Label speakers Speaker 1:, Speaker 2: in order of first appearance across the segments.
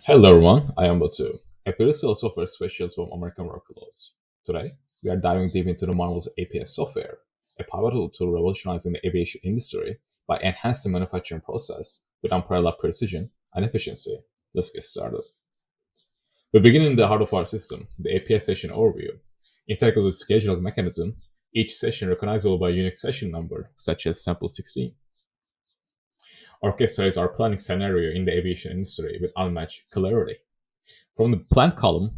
Speaker 1: Hello everyone, I am Batu, a political software specialist from American Workflows. Today, we are diving deep into the marvelous APS software, a pivotal tool revolutionizing the aviation industry by enhancing manufacturing process with unparalleled precision and efficiency. Let's get started. We begin in the heart of our system, the APS session overview. Integrated with scheduling mechanism, each session recognizable by a unique session number, such as sample 16. Orchestrates our planning scenario in the aviation industry with unmatched clarity. From the plant column,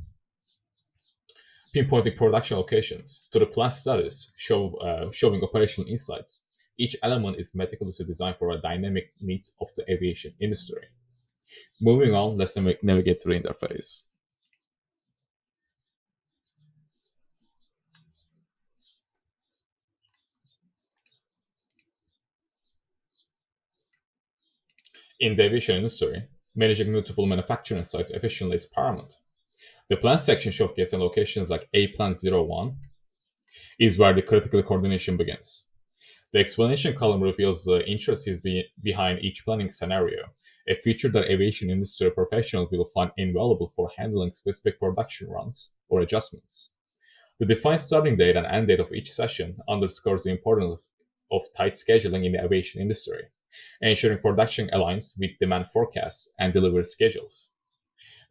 Speaker 1: pinpointing production locations, to the plant status, showing operational insights, each element is meticulously designed for a dynamic needs of the aviation industry. Moving on, let's navigate through the interface. In the aviation industry, managing multiple manufacturing sites efficiently is paramount. The plant section showcasing locations like A Plant 01 is where the critical coordination begins. The explanation column reveals the intricacies behind each planning scenario, a feature that aviation industry professionals will find invaluable for handling specific production runs or adjustments. The defined starting date and end date of each session underscores the importance of tight scheduling in the aviation industry, ensuring production aligns with demand forecasts and delivery schedules.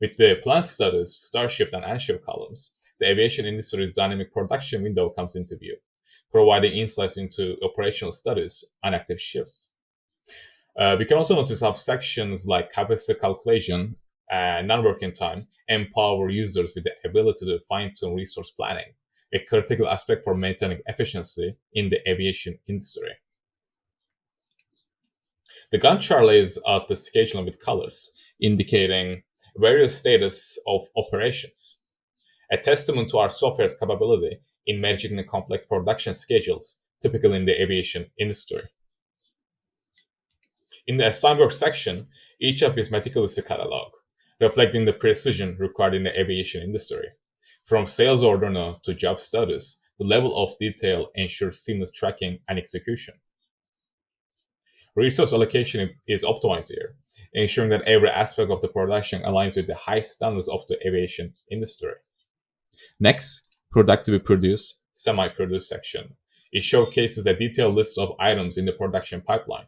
Speaker 1: With the plant status, start shift, and end shift columns, the aviation industry's dynamic production window comes into view, providing insights into operational status and active shifts. We can also notice how sections like capacity calculation and non-working time empower users with the ability to fine-tune resource planning, a critical aspect for maintaining efficiency in the aviation industry. The Gantt chart lays out the scheduling with colors, indicating various status of operations, a testament to our software's capability in managing the complex production schedules typical in the aviation industry. In the assigned work section, each job is meticulously cataloged, reflecting the precision required in the aviation industry. From sales order note to job status, the level of detail ensures seamless tracking and execution. Resource allocation is optimized here, ensuring that every aspect of the production aligns with the high standards of the aviation industry. Next, productively produced, semi-produced section. It showcases a detailed list of items in the production pipeline,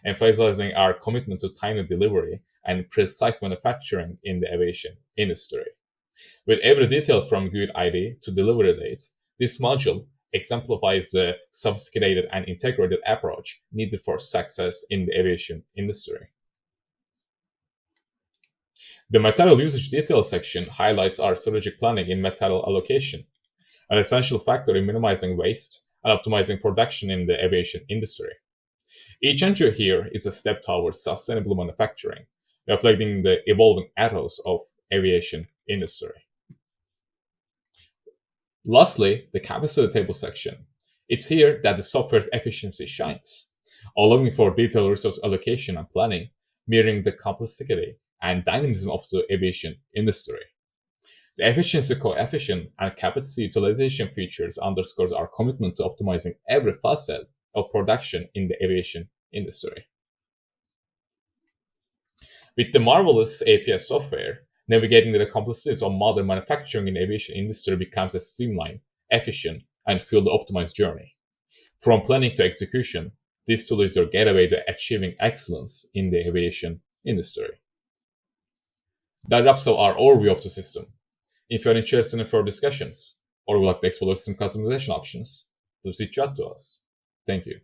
Speaker 1: emphasizing our commitment to timely delivery and precise manufacturing in the aviation industry. With every detail from good ID to delivery date, this module exemplifies the sophisticated and integrated approach needed for success in the aviation industry. The material usage detail section highlights our strategic planning in material allocation, an essential factor in minimizing waste and optimizing production in the aviation industry. Each entry here is a step towards sustainable manufacturing, reflecting the evolving ethos of aviation industry. Lastly, the capacity table section. It's here that the software's efficiency shines, allowing for detailed resource allocation and planning, mirroring the complexity and dynamism of the aviation industry. The efficiency coefficient and capacity utilization features underscores our commitment to optimizing every facet of production in the aviation industry. With the marvelous APS software, navigating the complexities of modern manufacturing in the aviation industry becomes a streamlined, efficient, and fully optimized journey. From planning to execution, this tool is your gateway to achieving excellence in the aviation industry. That wraps up our overview of the system. If you're interested in further discussions or would like to explore some customization options, please reach out to us. Thank you.